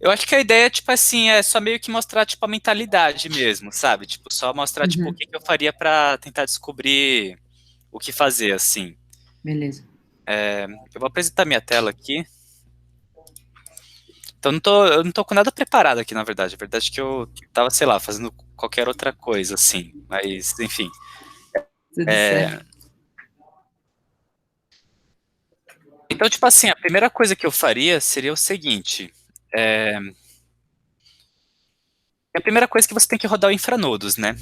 Eu acho que a ideia, tipo assim, é só meio que mostrar, tipo, a mentalidade mesmo, sabe? Tipo, só mostrar, tipo, o Uhum, que que eu faria pra tentar descobrir o que fazer, assim. beleza. Eu vou apresentar minha tela aqui. Então, eu não tô com nada preparado aqui, na verdade. A verdade é que eu tava, sei lá, fazendo qualquer outra coisa, assim. Mas, enfim. Tudo É, certo. então, tipo assim, a primeira coisa que eu faria seria o seguinte. É, a primeira coisa é que você tem que rodar o infranodos, né?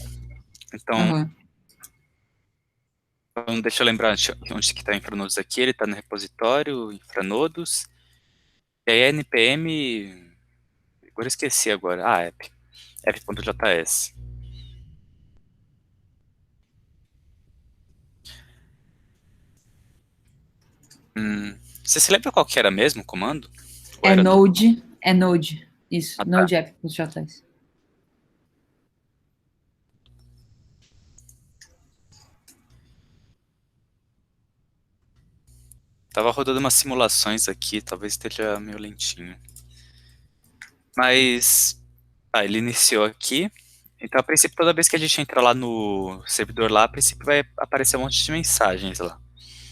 Então, Aham. deixa eu lembrar onde que está o infranodos aqui. Ele está no repositório, infranodos. E aí, npm. Agora eu esqueci agora. Ah, app.js. Você se lembra qual que era mesmo o comando? Ou era no. É Node. Isso, Ah, tá. Node app.js. Tava rodando umas simulações aqui, talvez esteja meio lentinho. Mas. Tá, ele iniciou aqui. Então, a princípio, toda vez que a gente entra lá no servidor lá, a princípio vai aparecer um monte de mensagens lá.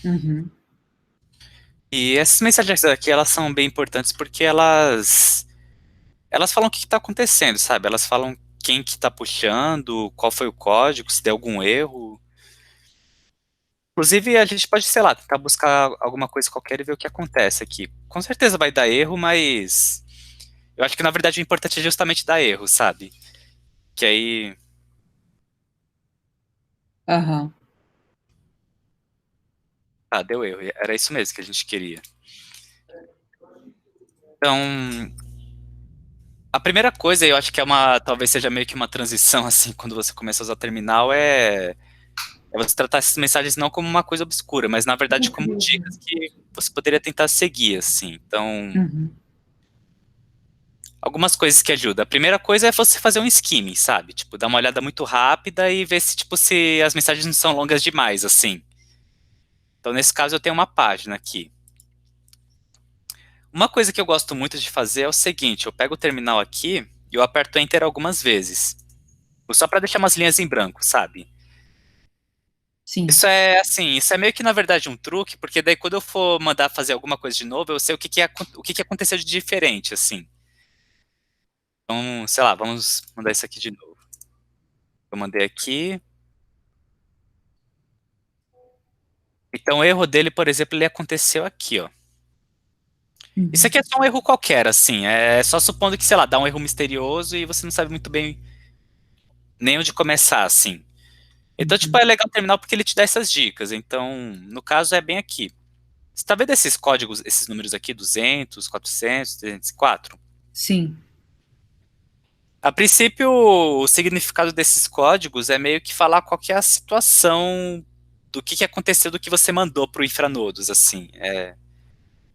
Uhum. E essas mensagens aqui, elas são bem importantes porque elas falam o que está acontecendo, sabe? Elas falam quem que tá puxando, qual foi o código, se deu algum erro. Inclusive, a gente pode, sei lá, tentar buscar alguma coisa qualquer e ver o que acontece aqui. Com certeza vai dar erro, mas eu acho que na verdade o importante é justamente dar erro, sabe? Que aí, Aham. deu erro. Era isso mesmo que a gente queria. Então, a primeira coisa, eu acho que talvez seja meio que uma transição assim, quando você começa a usar terminal, é você tratar essas mensagens não como uma coisa obscura, mas na verdade como dicas que você poderia tentar seguir, assim. Então, Uhum. algumas coisas que ajudam. A primeira coisa é você fazer um skimming, sabe? Tipo, dar uma olhada muito rápida e ver se, tipo, se as mensagens não são longas demais, assim. Então, nesse caso, eu tenho uma página aqui. Uma coisa que eu gosto muito de fazer é o seguinte, eu pego o terminal aqui e eu aperto Enter algumas vezes. Só para deixar umas linhas em branco, sabe? Sim. Isso é assim, isso é meio que na verdade um truque, porque daí quando eu for mandar fazer alguma coisa de novo, eu sei o que que aconteceu de diferente, assim. Então, sei lá, vamos mandar isso aqui de novo. Eu mandei aqui. Então, o erro dele, por exemplo, ele aconteceu aqui, ó. Isso Uhum. aqui é só um erro qualquer, assim. É só supondo que, sei lá, dá um erro misterioso e você não sabe muito bem nem onde começar, assim. Então, tipo, Uhum. é legal o terminal porque ele te dá essas dicas. Então, no caso, é bem aqui. Você tá vendo esses códigos, esses números aqui, 200, 400, 304? Sim. A princípio, o significado desses códigos é meio que falar qual que é a situação do que aconteceu do que você mandou pro infranodos, assim.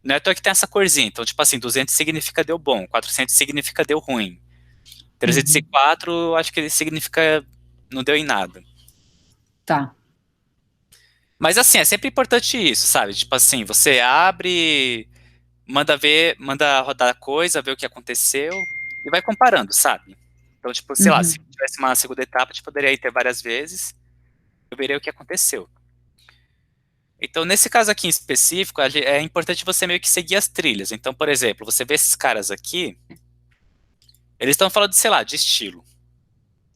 Não é à toa que tem essa corzinha. Então, tipo assim, 200 significa deu bom, 400 significa deu ruim, Uhum. 304 acho que ele significa não deu em nada. Tá. Mas assim, é sempre importante isso, sabe? Tipo assim, você abre, manda ver, manda rodar a coisa, ver o que aconteceu e vai comparando, sabe? Então, tipo, sei lá, se Uhum. tivesse uma segunda etapa, a gente poderia ir ter várias vezes, eu veria o que aconteceu. Então, nesse caso aqui em específico, é importante você meio que seguir as trilhas. Então, por exemplo, você vê esses caras aqui, eles estão falando, sei lá, de estilo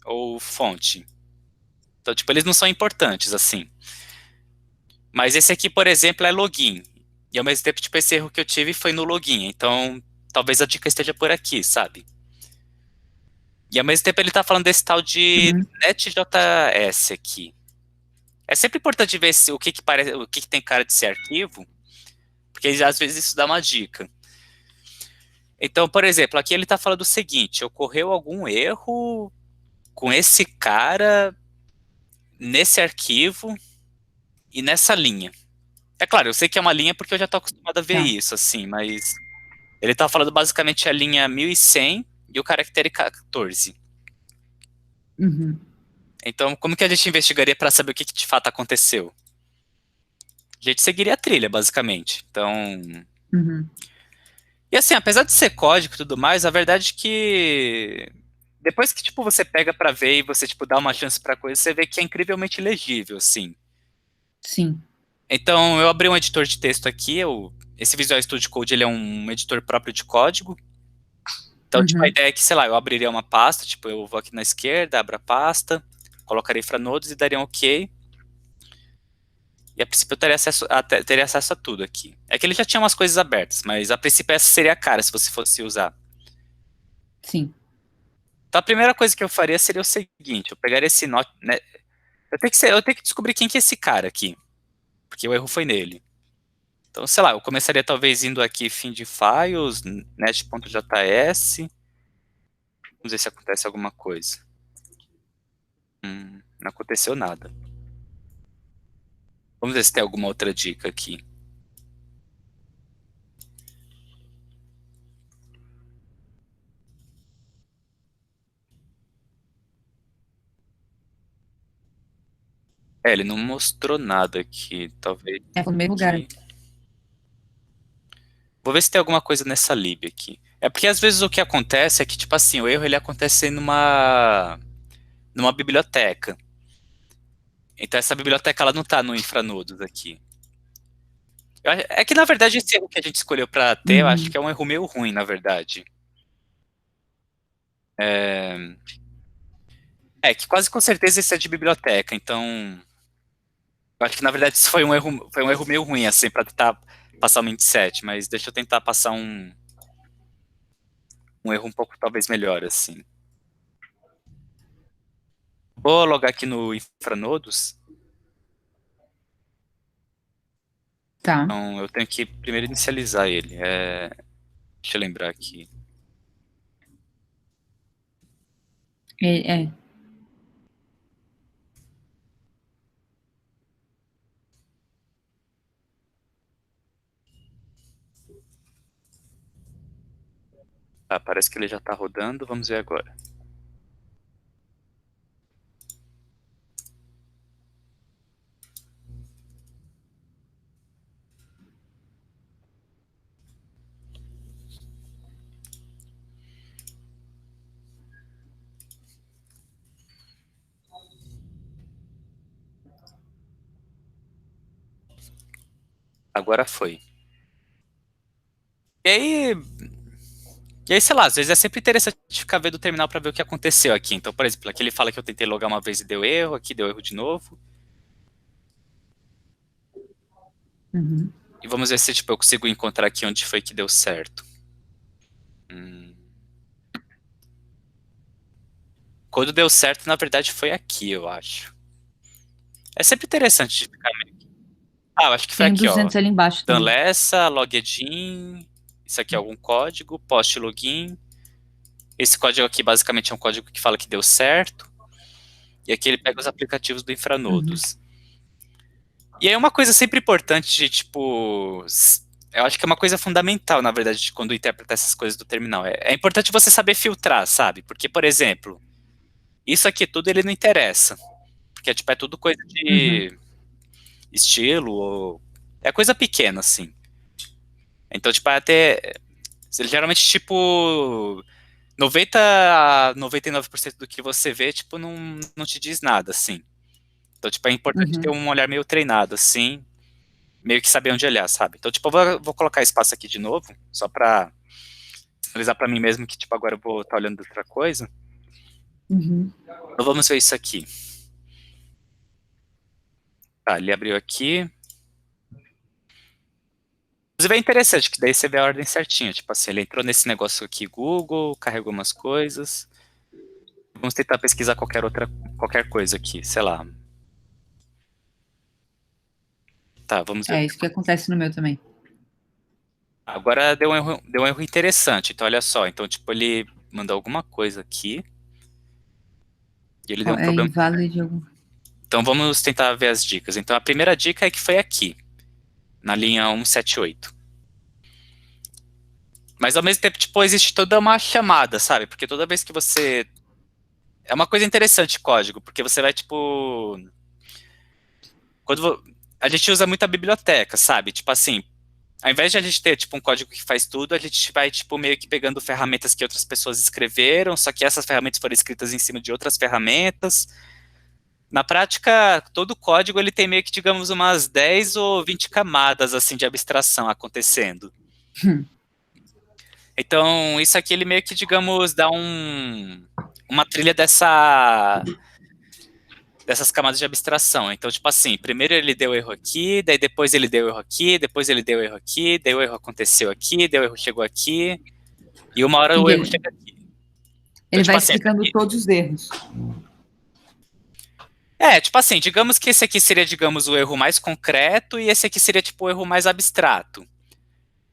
ou fonte. Então, tipo, eles não são importantes, assim. Mas esse aqui, por exemplo, é login. E ao mesmo tempo, tipo, esse erro que eu tive foi no login. Então, talvez a dica esteja por aqui, sabe? E ao mesmo tempo ele tá falando desse tal de Uhum. NetJS aqui. É sempre importante ver o que que parece, o que que tem cara de ser arquivo, porque às vezes isso dá uma dica. Então, por exemplo, aqui ele tá falando o seguinte: ocorreu algum erro com esse cara nesse arquivo e nessa linha. É claro, eu sei que é uma linha porque eu já tô acostumado a ver Tá. isso, assim, mas ele tá falando basicamente a linha 1100 e o caractere 14. Uhum. Então, como que a gente investigaria para saber o que que de fato aconteceu? A gente seguiria a trilha, basicamente. Então, Uhum. E assim, apesar de ser código e tudo mais, a verdade é que depois que tipo você pega pra ver e você tipo dá uma chance pra coisa, você vê que é incrivelmente legível, assim. Sim. Então, eu abri um editor de texto aqui, esse Visual Studio Code, ele é um editor próprio de código. Então, tipo, a Uhum. ideia é que, sei lá, eu abriria uma pasta, tipo, eu vou aqui na esquerda, abro a pasta, colocaria infranodes e daria um OK. E a princípio eu teria acesso a tudo aqui. É que ele já tinha umas coisas abertas, mas a princípio essa seria a cara se você fosse usar. Sim. Então a primeira coisa que eu faria seria o seguinte, eu pegaria esse nó, né, eu tenho que descobrir quem que é esse cara aqui, porque o erro foi nele. Então, sei lá, eu começaria talvez indo aqui fim de files, net.js, vamos ver se acontece alguma coisa. Não aconteceu nada. Vamos ver se tem alguma outra dica aqui. É, ele não mostrou nada aqui, talvez É o mesmo lugar. aqui. Vou ver se tem alguma coisa nessa lib aqui. É porque às vezes o que acontece é que, tipo assim, o erro ele acontece numa biblioteca. Então essa biblioteca ela não tá no infranodos aqui. É que na verdade esse erro que a gente escolheu para ter, eu acho Uhum. que é um erro meio ruim, na verdade. É, é que quase com certeza esse é de biblioteca, então eu acho que na verdade isso foi um erro meio ruim, assim, para tentar passar o 27, mas deixa eu tentar passar um erro um pouco talvez melhor, assim. Vou logar aqui no infranodos. Tá. Então, eu tenho que primeiro inicializar ele. Deixa eu lembrar aqui. É. Tá, parece que ele já está rodando. Vamos ver agora. Agora foi. E aí, sei lá, às vezes é sempre interessante ficar vendo o terminal para ver o que aconteceu aqui. Então, por exemplo, aqui ele fala que eu tentei logar uma vez e deu erro, aqui deu erro de novo. Uhum. E vamos ver se tipo, eu consigo encontrar aqui onde foi que deu certo. Hum. Quando deu certo, na verdade, foi aqui, eu acho. É sempre interessante de ficar. Ah, eu acho que foi Tem o aqui, ó. 200 ali embaixo também. Danlessa, login. Isso aqui é algum código, post login. Esse código aqui basicamente é um código que fala que deu certo. E aqui ele pega os aplicativos do Uhum. Infranodos. E aí uma coisa sempre importante de, tipo, eu acho que é uma coisa fundamental, na verdade, de quando interpretar essas coisas do terminal. É importante você saber filtrar, sabe? Porque, por exemplo, isso aqui tudo ele não interessa. Porque, tipo, é tudo coisa Uhum. de estilo, ou... é coisa pequena, assim. Então, tipo, até... Ele geralmente, tipo, 90 a 99% do que você vê, tipo, não te diz nada, assim. Então, tipo, é importante ter Uhum. um olhar meio treinado, assim, meio que saber onde olhar, sabe? Então, tipo, eu vou colocar espaço aqui de novo, só pra analisar pra mim mesmo que, tipo, agora eu vou estar olhando outra coisa. Uhum. Então, vamos ver isso aqui. Tá, ele abriu aqui. Inclusive é interessante, que daí você vê a ordem certinha. Tipo assim, ele entrou nesse negócio aqui, Google, carregou umas coisas. Vamos tentar pesquisar qualquer coisa aqui, sei lá. Tá, vamos ver. É isso que acontece no meu também. Agora deu um erro interessante. Então, olha só. Então, tipo, ele mandou alguma coisa aqui e ele deu Ó, um é problema. inválido de algum. Então, vamos tentar ver as dicas. Então, a primeira dica é que foi aqui, na linha 178. Mas, ao mesmo tempo, tipo, existe toda uma chamada, sabe? Porque toda vez que você... É uma coisa interessante código, porque você vai, tipo... A gente usa muito a biblioteca, sabe? Tipo assim, ao invés de a gente ter, tipo, um código que faz tudo, a gente vai, tipo, meio que pegando ferramentas que outras pessoas escreveram, só que essas ferramentas foram escritas em cima de outras ferramentas. Na prática, todo código, ele tem meio que, digamos, umas 10 ou 20 camadas, assim, de abstração acontecendo. Hum. Então, isso aqui, ele meio que, digamos, dá uma trilha dessas camadas de abstração. Então, tipo assim, primeiro ele deu erro aqui, daí depois ele deu erro aqui, depois ele deu erro aqui, daí o erro aconteceu aqui, daí o erro chegou aqui, e uma hora o Entendi. erro chega aqui. Então, Ele tipo vai assim, explicando todos os erros. tipo assim, digamos que esse aqui seria, digamos, o erro mais concreto e esse aqui seria, tipo, o erro mais abstrato.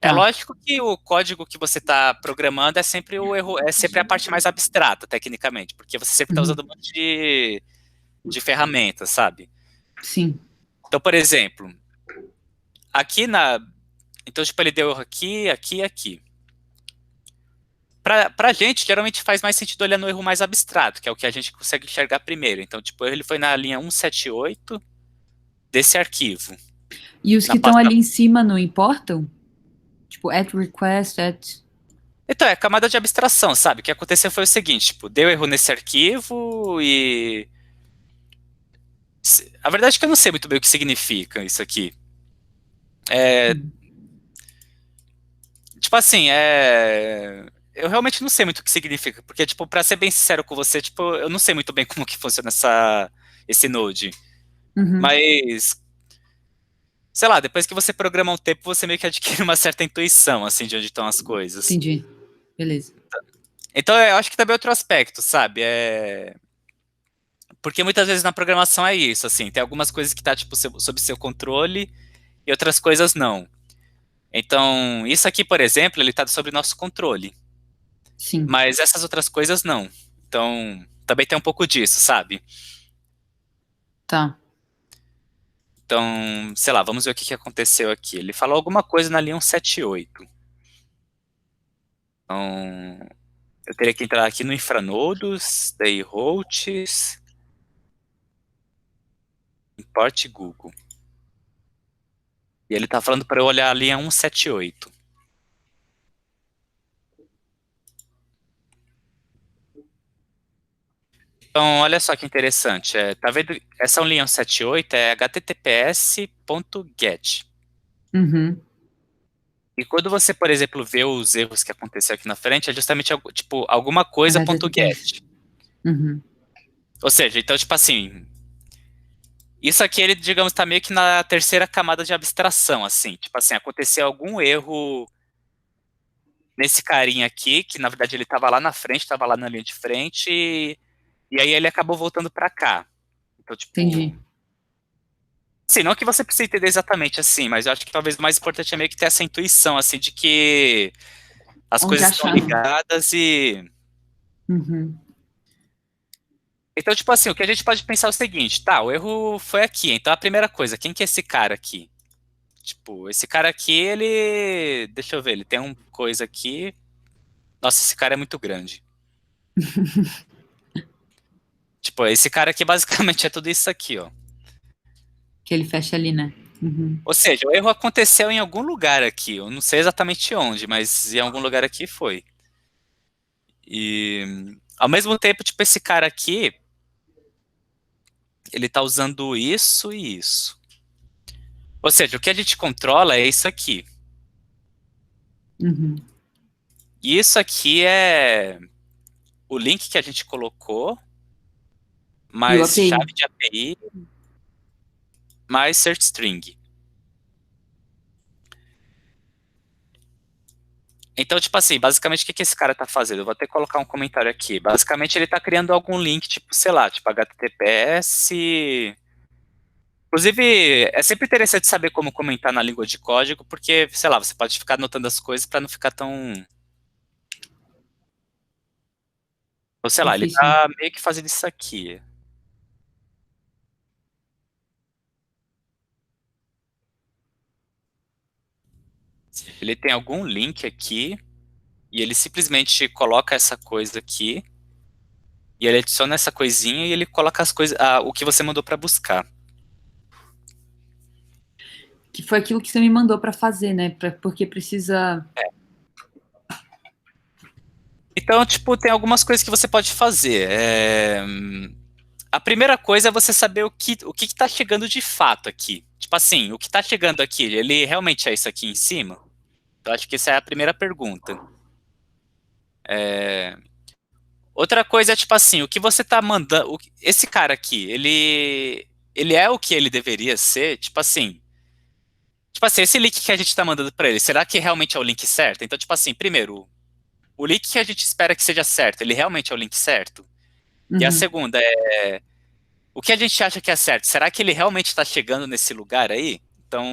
É Tá. lógico que o código que você está programando é sempre o erro, é sempre a parte mais abstrata, tecnicamente, porque você sempre está Uhum. usando um monte de ferramentas, sabe? Sim. Então, por exemplo, aqui na. Então, tipo, ele deu erro aqui, aqui e aqui. Pra gente, geralmente faz mais sentido olhar no erro mais abstrato, que é o que a gente consegue enxergar primeiro. Então, tipo, ele foi na linha 178 desse arquivo. E os Na que estão pasta. ali em cima não importam? Tipo, at request, at... Então, é camada de abstração, sabe? O que aconteceu foi o seguinte, tipo, deu erro nesse arquivo e... A verdade é que eu não sei muito bem o que significa isso aqui. É, Hum. tipo assim, eu realmente não sei muito o que significa, porque, tipo, pra ser bem sincero com você, tipo, eu não sei muito bem como que funciona esse Node. Uhum. Mas, sei lá, depois que você programa um tempo, você meio que adquire uma certa intuição, assim, de onde estão as coisas. Entendi. Beleza. Então, eu acho que também é outro aspecto, sabe? Porque muitas vezes na programação é isso, assim, tem algumas coisas que tá, tipo, sob seu controle e outras coisas não. Então, isso aqui, por exemplo, ele tá sob nosso controle, Sim. mas essas outras coisas não. Então, também tem um pouco disso, sabe? Tá. Então, sei lá, vamos ver o que que aconteceu aqui. Ele falou alguma coisa na linha 178. Então, eu teria que entrar aqui no infranodos, daí hosts, import Google. E ele tá falando para eu olhar a linha 178. Então, olha só que interessante. Tá vendo? Essa linha 178 é https.get. Uhum. E quando você, por exemplo, vê os erros que aconteceu aqui na frente, é justamente tipo alguma coisa ponto HTTPS. .get. Uhum. Ou seja, então tipo assim, isso aqui ele, digamos, tá meio que na terceira camada de abstração, assim. Tipo assim, aconteceu algum erro nesse carinha aqui, que na verdade ele estava lá na frente, estava lá na linha de frente, e aí ele acabou voltando para cá. Então, tipo, Entendi. assim, não que você precise entender exatamente assim, mas eu acho que talvez o mais importante é meio que ter essa intuição, assim, de que as Onde coisas estão achar, né? ligadas e... Uhum. Então, tipo assim, o que a gente pode pensar é o seguinte, tá, o erro foi aqui, então a primeira coisa, quem que é esse cara aqui? Tipo, esse cara aqui, ele... Deixa eu ver, ele tem uma coisa aqui... Nossa, esse cara é muito grande. Tipo, esse cara aqui basicamente é tudo isso aqui, ó. Que ele fecha ali, né? Uhum. Ou seja, o erro aconteceu em algum lugar aqui. Eu não sei exatamente onde, mas em algum lugar aqui foi. E ao mesmo tempo, tipo, esse cara aqui, ele tá usando isso e isso. Ou seja, o que a gente controla é isso aqui. Uhum. E isso aqui é o link que a gente colocou, E o mais API. chave de API, mais search string. Então, tipo assim, basicamente o que que esse cara tá fazendo? Eu vou até colocar um comentário aqui. Basicamente ele tá criando algum link, tipo, sei lá, tipo HTTPS. Inclusive, é sempre interessante saber como comentar na língua de código, porque, sei lá, você pode ficar anotando as coisas para não ficar tão... Ou sei lá, ele Difícil, né? tá meio que fazendo isso aqui. Ele tem algum link aqui, e ele simplesmente coloca essa coisa aqui, e ele adiciona essa coisinha e ele coloca as coisas, o que você mandou para buscar. Que foi aquilo que você me mandou para fazer, né? Porque precisa. Então, tipo, tem algumas coisas que você pode fazer. A primeira coisa é você saber o que tá chegando de fato aqui. Tipo assim, o que tá chegando aqui, ele realmente é isso aqui em cima? Eu acho que essa é a primeira pergunta. Outra coisa é, tipo assim, o que você tá mandando. Esse cara aqui, ele é o que ele deveria ser? Tipo assim, esse link que a gente tá mandando pra ele, será que realmente é o link certo? Então, tipo assim, primeiro, o link que a gente espera que seja certo, ele realmente é o link certo? E a Uhum, segunda é, o que a gente acha que é certo, será que ele realmente está chegando nesse lugar aí? Então,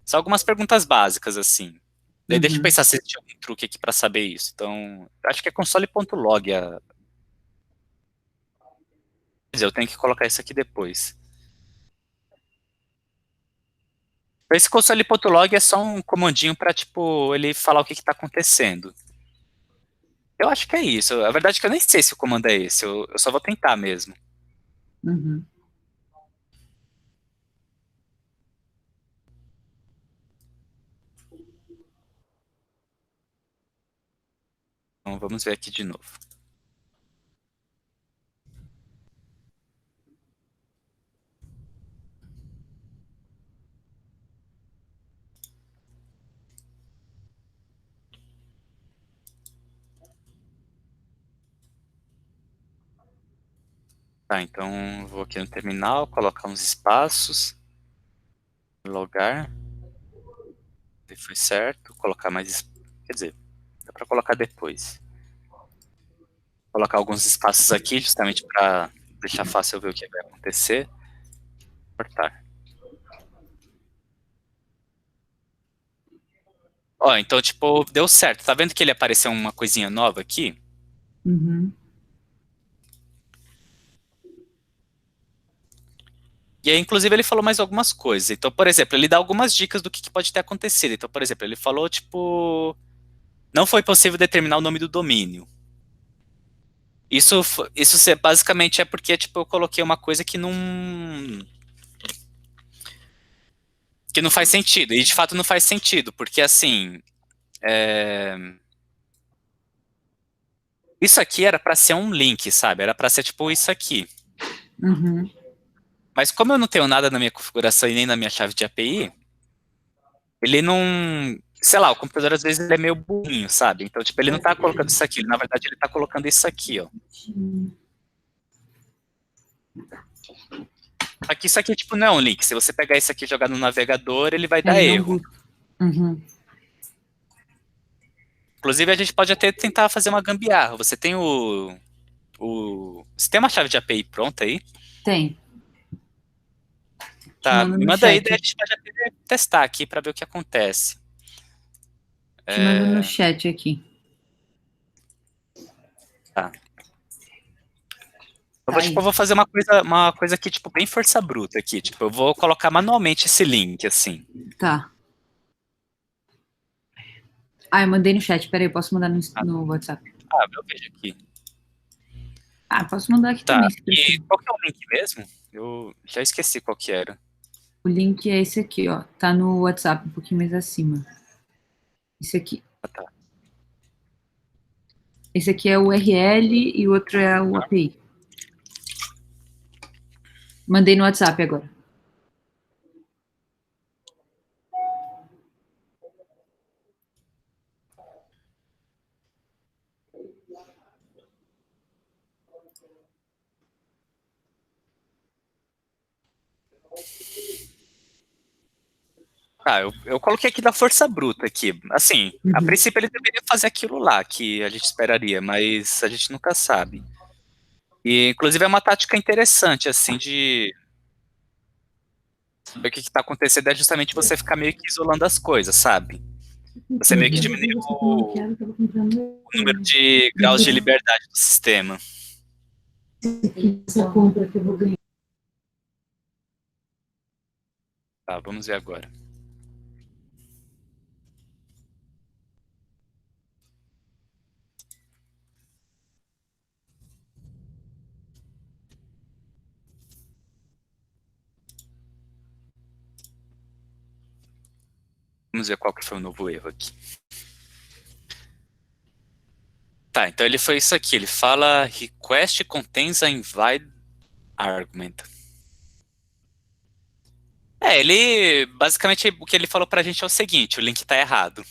são algumas perguntas básicas, assim. Daí deixa eu uhum, pensar se existe algum truque aqui para saber isso. Então, acho que é console.log. Quer dizer, eu tenho que colocar isso aqui depois. Esse console.log é só um comandinho para, tipo, ele falar o que está acontecendo. Eu acho que é isso. A verdade é que eu nem sei se o comando é esse. Eu só vou tentar mesmo. uhum. Então, vamos ver aqui de novo. Tá, então vou aqui no terminal, colocar uns espaços, logar, se foi certo, colocar mais, quer dizer, dá para colocar depois. Colocar alguns espaços aqui, justamente para deixar fácil eu ver o que vai acontecer. Cortar. Ó, então, tipo, deu certo. Tá vendo que ele apareceu uma coisinha nova aqui? Uhum, E aí, inclusive, ele falou mais algumas coisas. Então, por exemplo, ele dá algumas dicas do que pode ter acontecido. Então, por exemplo, ele falou, tipo, não foi possível determinar o nome do domínio. Isso basicamente é porque, tipo, eu coloquei uma coisa que não faz sentido. E de fato não faz sentido, porque assim, é, isso aqui era para ser um link, sabe? Era para ser tipo isso aqui. uhum. Mas como eu não tenho nada na minha configuração e nem na minha chave de API, ele não, sei lá, o computador às vezes ele é meio burrinho, sabe? Então, tipo, ele não tá colocando isso aqui, na verdade ele tá colocando isso aqui, ó. Aqui, isso aqui, tipo, não é um link. Se você pegar isso aqui e jogar no navegador, ele vai dar Ele não erro. busca. Uhum. Inclusive, a gente pode até tentar fazer uma gambiarra. Você tem você tem uma chave de API pronta aí? Tem. Te Tá, mando me no manda aí, chat. daí a gente pode até testar aqui para ver o que acontece. Te mando no É, chat aqui. tá. Eu Tá vou, tipo, aí. eu vou fazer uma coisa aqui, tipo, bem força bruta aqui. Tipo, eu vou colocar manualmente esse link, assim. Tá. Ah, eu mandei no chat. Peraí, eu posso mandar Ah, no WhatsApp. eu vejo aqui. Ah, posso mandar aqui Tá, também, se e preferir. qual que é o link mesmo? Eu já esqueci qual que era. O link é esse aqui, ó. Tá no WhatsApp, um pouquinho mais acima. Esse aqui. Ah, tá. Esse aqui é o URL e o outro é o API. Mandei no WhatsApp agora. Ah, eu coloquei aqui da força bruta aqui. Assim, a Uhum. princípio ele deveria fazer aquilo lá que a gente esperaria, mas a gente nunca sabe. E, inclusive, é uma tática interessante, assim, de saber o que está acontecendo é justamente você ficar meio que isolando as coisas, sabe? Você meio que diminui o número de graus de liberdade do sistema. Essa compra que eu vou ganhar. Tá, vamos ver agora. Vamos ver qual que foi o novo erro aqui. Tá, então ele foi isso aqui. Ele fala request contains a invalid argument. Ele basicamente o que ele falou pra gente é o seguinte: o link tá errado.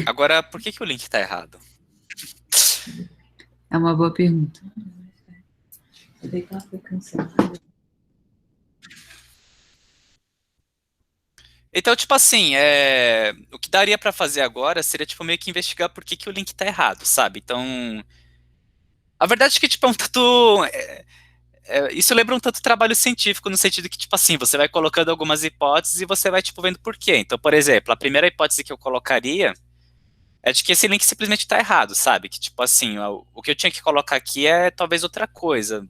Agora, por que o link tá errado? É uma boa pergunta. Então, tipo assim, o que daria pra fazer agora seria, tipo, meio que investigar por que o link tá errado, sabe? Então, a verdade é que, tipo, é um tanto... isso lembra um tanto trabalho científico, no sentido que, tipo assim, você vai colocando algumas hipóteses e você vai, tipo, vendo por quê. Então, por exemplo, a primeira hipótese que eu colocaria é de que esse link simplesmente tá errado, sabe? Que, tipo assim, o que eu tinha que colocar aqui é talvez outra coisa.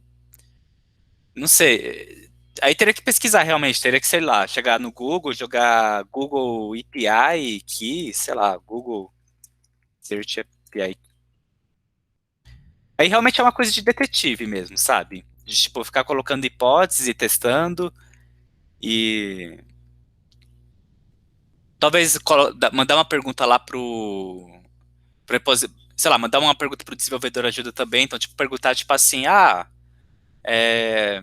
Não sei. Aí teria que pesquisar realmente, teria que, sei lá, chegar no Google, jogar Google API Key, sei lá, Google Search API. Aí realmente é uma coisa de detetive mesmo, sabe? De, tipo, ficar colocando hipóteses e testando e talvez mandar uma pergunta lá sei lá, mandar uma pergunta pro desenvolvedor ajuda também, então, tipo, perguntar, tipo assim, é,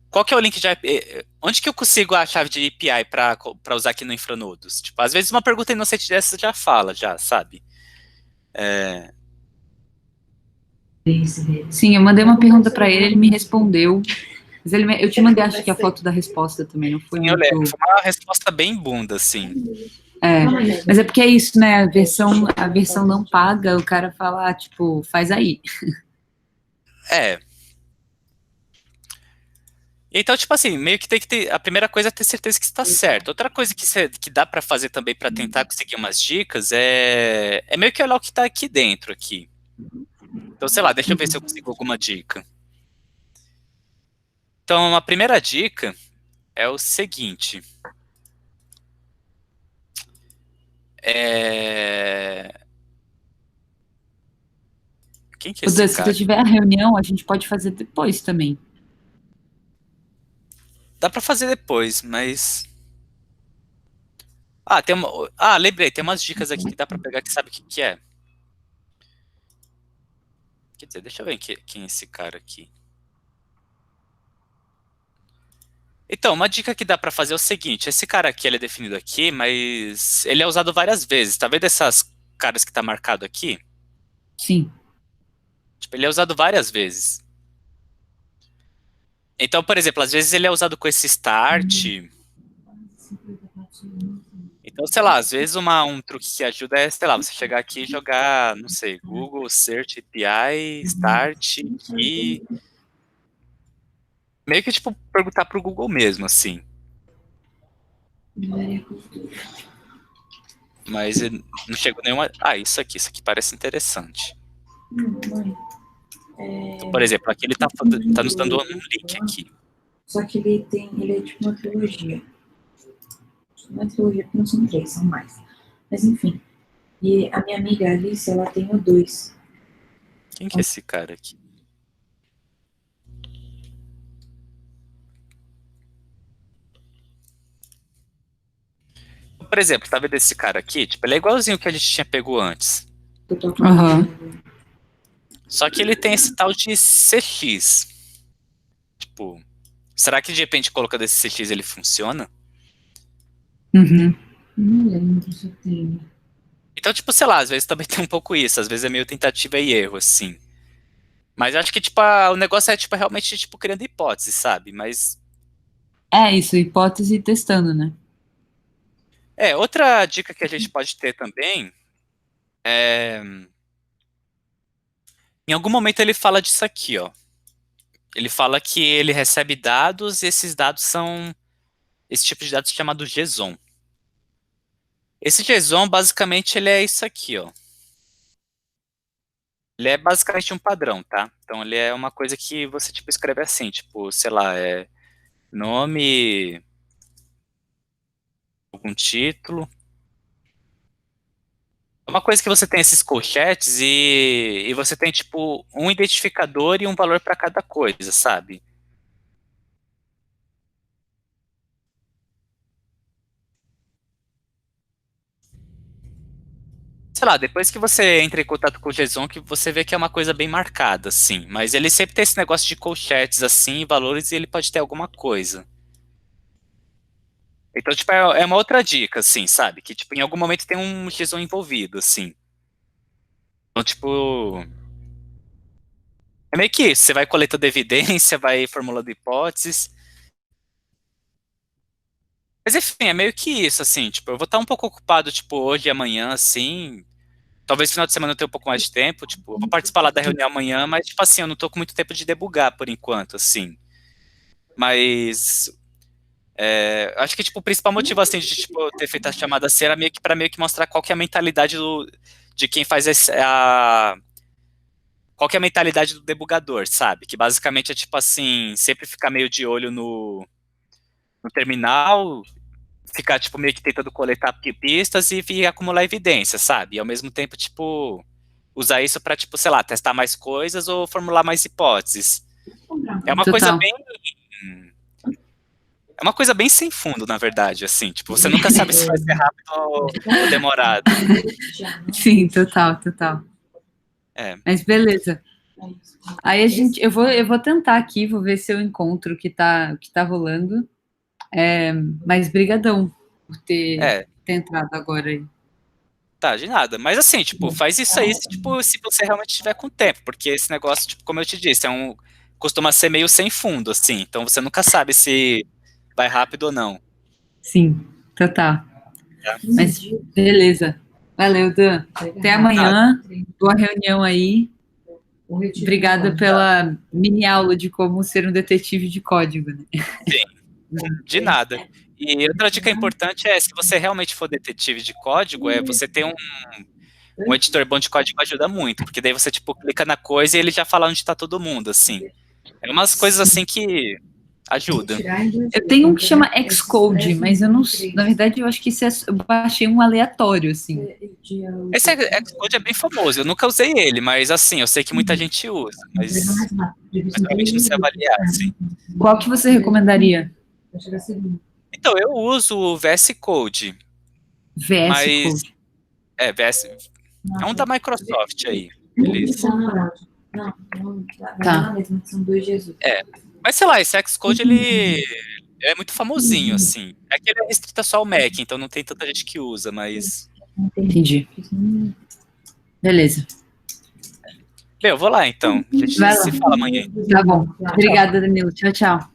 qual que é o link de API? Onde que eu consigo a chave de API para usar aqui no Infranodos? Tipo, às vezes uma pergunta inocente dessa já fala, já, sabe? Sim, eu mandei uma pergunta para ele, ele me respondeu. Mas eu te mandei, acho que a foto da resposta também, não foi Sim, eu muito. lembro, foi uma resposta bem bunda, assim. Mas é porque é isso, né? A versão não paga, o cara fala, tipo, faz aí. É. Então, tipo assim, meio que tem que ter. A primeira coisa é ter certeza que está certo. Outra coisa que dá para fazer também para tentar conseguir umas dicas é meio que olhar o que tá aqui dentro aqui. Então, sei lá, deixa eu ver se eu consigo alguma dica. Então, a primeira dica é o seguinte. É... Quem que é Ô, esse Dan, se tu cara? tiver a reunião, a gente pode fazer depois também. Dá pra fazer depois, mas. Lembrei, tem umas dicas aqui que dá pra pegar que sabe o que é. Quer dizer, deixa eu ver quem é esse cara aqui. Então, uma dica que dá pra fazer é o seguinte: esse cara aqui ele é definido aqui, mas ele é usado várias vezes. Tá vendo essas caras que tá marcado aqui? Sim. Tipo, ele é usado várias vezes. Então, por exemplo, às vezes ele é usado com esse start. Então, sei lá, às vezes um truque que ajuda é, sei lá, você chegar aqui e jogar, não sei, Google Search API, Start, e meio que, tipo, perguntar pro Google mesmo, assim. Mas não chegou nenhuma. Isso aqui parece interessante. Então, por exemplo, aqui ele tá nos dando um link aqui. Só que ele é tipo uma trilogia. Não é trilogia porque não são três, são mais. Mas enfim. E a minha amiga Alice, ela tem o dois. Quem que é esse cara aqui? Por exemplo, tá vendo esse cara aqui? Tipo, ele é igualzinho o que a gente tinha pego antes. Eu tô Aham. Só que ele tem esse tal de CX. Tipo, será que de repente colocando esse CX ele funciona? Uhum. Não lembro se eu tenho. Então, tipo, sei lá, às vezes também tem um pouco isso, às vezes é meio tentativa e erro, assim. Mas eu acho que, tipo, o negócio é, tipo, realmente, tipo, criando hipóteses, sabe? Mas, É isso, hipótese testando, né? outra dica que a gente pode ter também é... Em algum momento ele fala disso aqui, ó. Ele fala que ele recebe dados e esses dados são esse tipo de dados chamado JSON. Esse JSON, basicamente, ele é isso aqui, ó. Ele é basicamente um padrão, tá? Então, ele é uma coisa que você, tipo, escreve assim, tipo, sei lá, nome, algum título. É uma coisa que você tem esses colchetes e você tem, tipo, um identificador e um valor para cada coisa, sabe? sei lá, depois que você entra em contato com o JSON, que você vê que é uma coisa bem marcada, assim. Mas ele sempre tem esse negócio de colchetes, assim, valores, e ele pode ter alguma coisa. Então, tipo, é uma outra dica, assim, sabe? Que, tipo, em algum momento tem um JSON envolvido, assim. Então, tipo... É meio que isso, você vai coletando evidência, vai formulando hipóteses. Mas, enfim, é meio que isso, assim, tipo, eu vou estar um pouco ocupado, tipo, hoje e amanhã, assim... Talvez no final de semana eu tenha um pouco mais de tempo, tipo, eu vou participar lá da reunião amanhã, mas, tipo assim, eu não tô com muito tempo de debugar por enquanto, assim. Mas acho que, tipo, o principal motivo, assim, de, tipo, eu ter feito a chamada assim era meio que pra meio que mostrar qual que é a mentalidade de quem faz qual que é a mentalidade do debugador, sabe? Que basicamente é, tipo assim, sempre ficar meio de olho no terminal, ficar, tipo, meio que tentando coletar pistas e acumular evidência, sabe? E ao mesmo tempo, tipo, usar isso pra, tipo, sei lá, testar mais coisas ou formular mais hipóteses. É uma coisa Total. bem... É uma coisa bem sem fundo, na verdade, assim. Tipo, você nunca sabe se vai ser rápido ou demorado. Sim, total, total. É, Mas beleza. Aí eu vou tentar aqui, vou ver se eu encontro o que tá rolando. Mas brigadão por ter é, entrado agora aí. tá, de nada. Mas assim, tipo, faz isso aí, tipo, se você realmente tiver com tempo, porque esse negócio, tipo, como eu te disse, costuma ser meio sem fundo, assim. Então você nunca sabe se vai rápido ou não. Sim, total. Tá? Mas beleza. Valeu, Dan. Até Nada. amanhã. Boa reunião aí. Obrigada pela mini aula de como ser um detetive de código, né? De nada. E outra dica importante é, se você realmente for detetive de código, você ter um editor bom de código ajuda muito, porque daí você, tipo, clica na coisa e ele já fala onde está todo mundo, assim. É umas coisas assim que ajudam. Eu tenho um que chama Xcode, mas eu não, na verdade, eu acho que eu baixei um aleatório, assim. Esse Xcode é bem famoso, eu nunca usei ele, mas assim, eu sei que muita gente usa, mas realmente não sei avaliar, assim. Qual que você recomendaria? Então, eu uso o VS Code, VS mas Code. VS, é um da Microsoft aí. Eles, Tá. São dois Jesus. mas sei lá, esse Xcode ele é muito famosinho, assim. É que ele é restrito só ao Mac, então não tem tanta gente que usa, mas... Entendi. Beleza. Bem, eu vou lá então. A gente Vai lá. se fala amanhã. Tá bom. Obrigada, Danilo. Tchau, tchau.